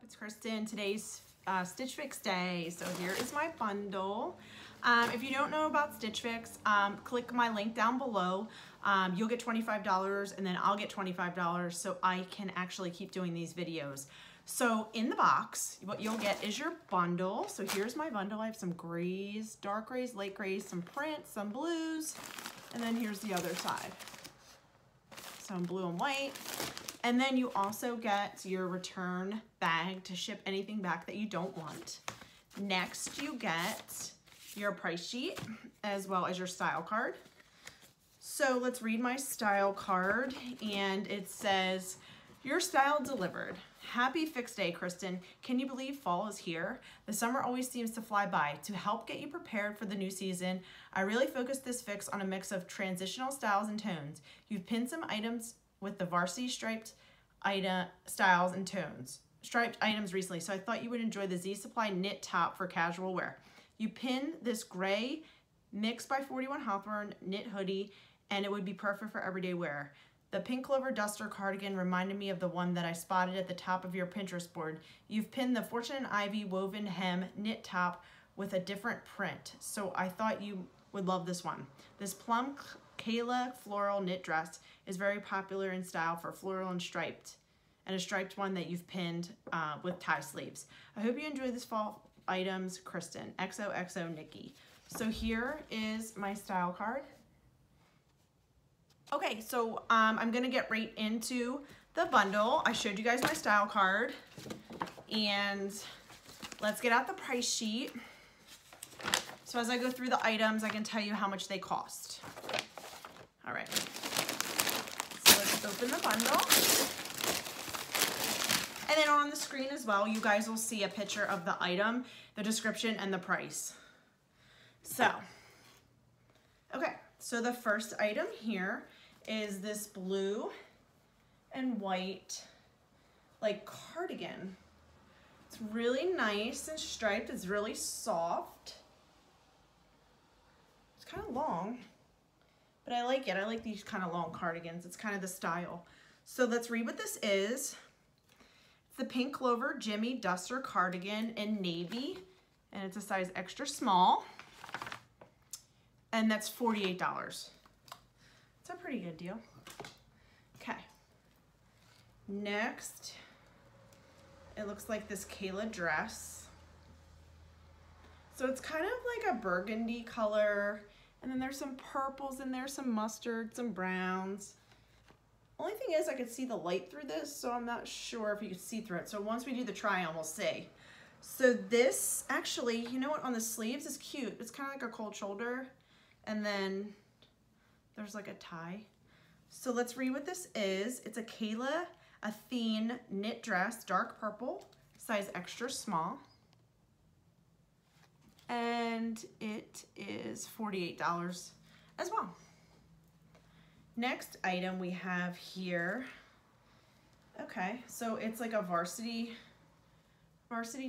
It's Kristen. Today's Stitch Fix day. So here is my bundle. If you don't know about Stitch Fix, click my link down below. You'll get $25 and then I'll get $25 so I can actually keep doing these videos. So in the box, what you'll get is your bundle. So here's my bundle. I have some grays, dark grays, light grays, some prints, some blues, and then here's the other side. Some blue and white. And then you also get your return bag to ship anything back that you don't want. Next, you get your price sheet as well as your style card. So let's read my style card, and it says, "Your style delivered. Happy Fix Day, Kristen. Can you believe fall is here? The summer always seems to fly by. To help get you prepared for the new season, I really focused this fix on a mix of transitional styles and tones. You've pinned some items with the varsity striped styles and tones. Striped items recently, so I thought you would enjoy the Z Supply knit top for casual wear. You pin this gray Mix by 41 Hawthorne knit hoodie, and it would be perfect for everyday wear. The pink clover duster cardigan reminded me of the one that I spotted at the top of your Pinterest board. You've pinned the Fortune and Ivy woven hem knit top with a different print, so I thought you would love this one. This plum Kayla floral knit dress is very popular in style for floral and a striped one that you've pinned with tie sleeves. I hope you enjoy this fall items, Kristen. XOXO Nikki." So here is my style card. Okay, so I'm gonna get right into the bundle. I showed you guys my style card, and let's get out the price sheet. So as I go through the items, I can tell you how much they cost. All right, so let's open the bundle. And then on the screen as well, you guys will see a picture of the item, the description, and the price. So, okay, so the first item here is this blue and white, like, cardigan. It's really nice and striped. It's really soft. It's kind of long, but I like it. I like these kind of long cardigans. It's kind of the style. So let's read what this is. It's the Pink Clover Jimmy Duster cardigan in navy, and it's a size extra small, and that's $48. It's a pretty good deal. Okay. Next, it looks like this Kayla dress. So it's kind of like a burgundy color, and then there's some purples in there, some mustard, some browns. Only thing is I could see the light through this, so I'm not sure if you can see through it. So once we do the try on, we'll see. So this actually, you know what, on the sleeves is cute. It's kind of like a cold shoulder, and then there's like a tie. So let's read what this is. It's a Kayla Athene knit dress, dark purple, size extra small. And it is $48 as well. Next item we have here. Okay, so it's like a varsity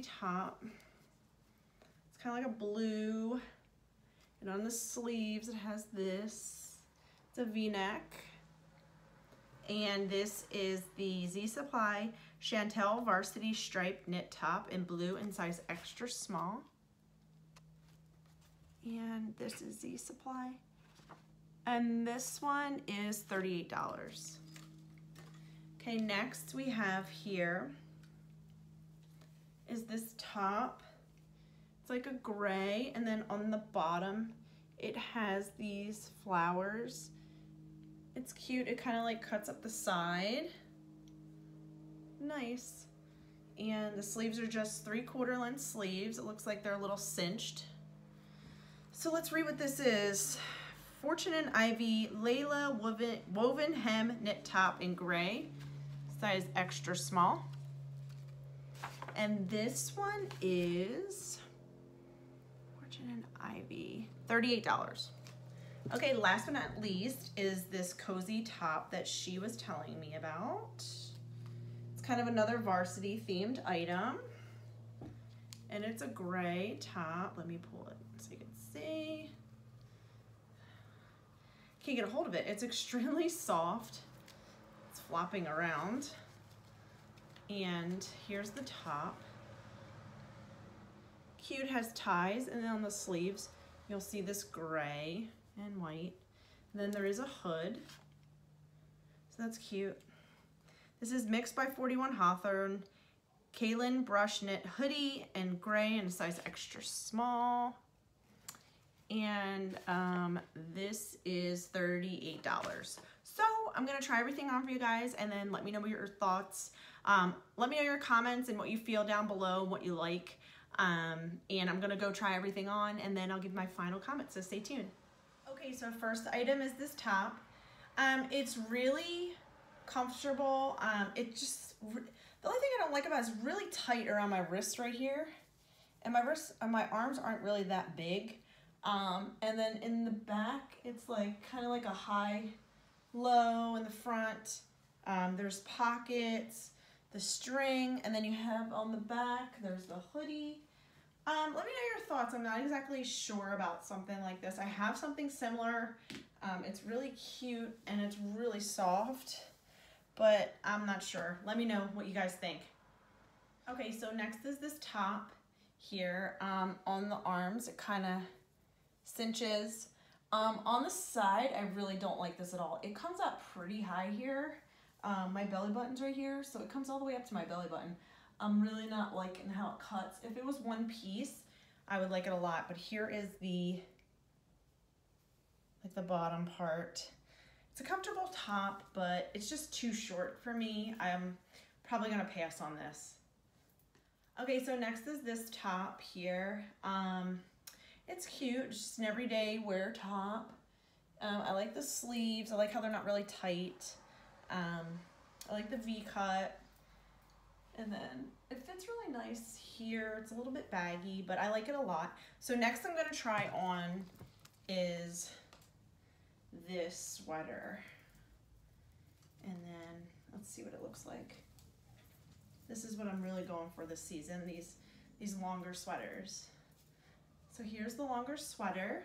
top. It's kind of like a blue. And on the sleeves, it has this. It's a V-neck. And this is the Z Supply Chantel Varsity Striped Knit Top in blue and size extra small. And this is Z Supply. And this one is $38. Okay, next we have here is this top. It's like a gray, and then on the bottom it has these flowers. It's cute. It kind of like cuts up the side. Nice. And the sleeves are just 3/4 length sleeves. It looks like they're a little cinched. So let's read what this is. Fortune and Ivy Layla woven hem knit top in gray, size extra small. And this one is Fortune and Ivy, $38. Okay, last but not least is this cozy top that she was telling me about. It's kind of another varsity themed item. And it's a gray top. Let me pull it so you can see. Can't get a hold of it. It's extremely soft. It's flopping around. And here's the top. Cute, has ties, and then on the sleeves, you'll see this gray and white. And then there is a hood. So that's cute. This is Mixed by 41 Hawthorne, Kaylin brush knit hoodie in gray and a size extra small. And this is $38. So I'm gonna try everything on for you guys and then let me know your thoughts. Let me know your comments and what you feel down below, what you like. And I'm gonna go try everything on and then I'll give my final comment, so stay tuned. Okay, so first item is this top. It's really comfortable. The only thing I don't like about it is really tight around my wrist right here. And my arms aren't really that big. And then in the back, it's like kind of like a high, low in the front. There's pockets, the string, and then you have on the back, there's the hoodie. Let me know your thoughts. I'm not exactly sure about something like this. I have something similar. It's really cute and it's really soft, but I'm not sure. Let me know what you guys think. Okay, so next is this top here. On the arms, it kind of cinches. On the side, I really don't like this at all. It comes up pretty high here. My belly button's right here, so it comes all the way up to my belly button. I'm really not liking how it cuts. If it was one piece, I would like it a lot, but here is the bottom part. It's a comfortable top, but it's just too short for me. I'm probably gonna pass on this. Okay, so next is this top here. It's cute, just an everyday wear top. I like the sleeves. I like how they're not really tight. I like the V-cut. And then it fits really nice here. It's a little bit baggy, but I like it a lot. So next I'm gonna try on is this sweater. And then let's see what it looks like. This is what I'm really going for this season, these longer sweaters. So here's the longer sweater.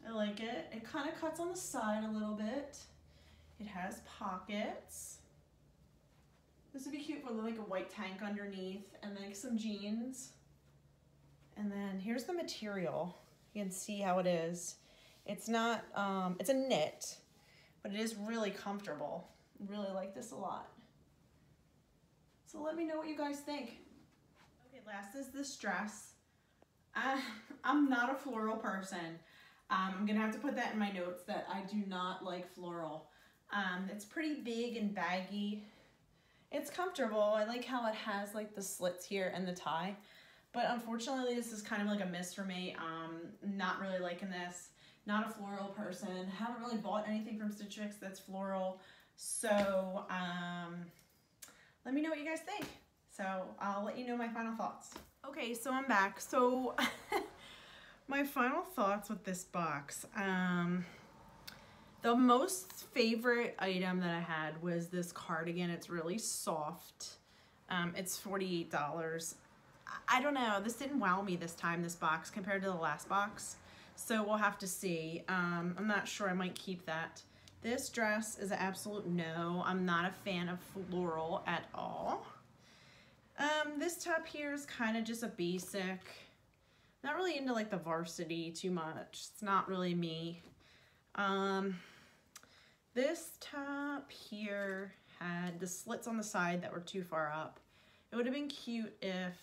I like it. It kind of cuts on the side a little bit. It has pockets. This would be cute for like a white tank underneath and then some jeans. And then here's the material. You can see how it is. It's not, it's a knit, but it is really comfortable. I really like this a lot. So let me know what you guys think. Okay, last is this dress. I'm not a floral person. I'm gonna have to put that in my notes that I do not like floral. It's pretty big and baggy. It's comfortable. I like how it has like the slits here and the tie, but unfortunately this is kind of like a miss for me. Not really liking this. Not a floral person. Haven't really bought anything from Stitch Fix that's floral. So let me know what you guys think. So I'll let you know my final thoughts. Okay, so I'm back. So my final thoughts with this box. The most favorite item that I had was this cardigan. It's really soft. It's $48. I don't know, this didn't wow me this time, this box, compared to the last box. So we'll have to see. I'm not sure, I might keep that. This dress is an absolute no. I'm not a fan of floral at all. This top here is kind of just a basic. Not really into like the varsity too much. It's not really me. This top here had the slits on the side that were too far up. It would have been cute if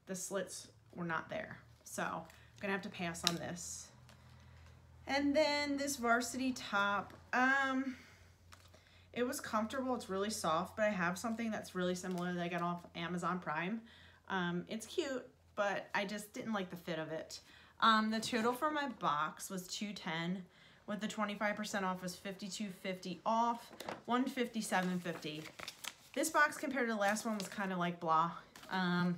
the slits were not there. So I'm gonna have to pass on this. And then this varsity top, it was comfortable. It's really soft, but I have something that's really similar that I got off Amazon Prime. It's cute, but I just didn't like the fit of it. The total for my box was $210. With the 25% off was $52.50 off, $157.50. This box compared to the last one was kind of like blah. A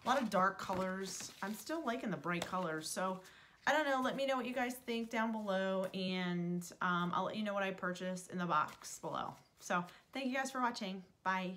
lot of dark colors. I'm still liking the bright colors, so I don't know. Let me know what you guys think down below, and I'll let you know what I purchased in the box below. So thank you guys for watching. Bye.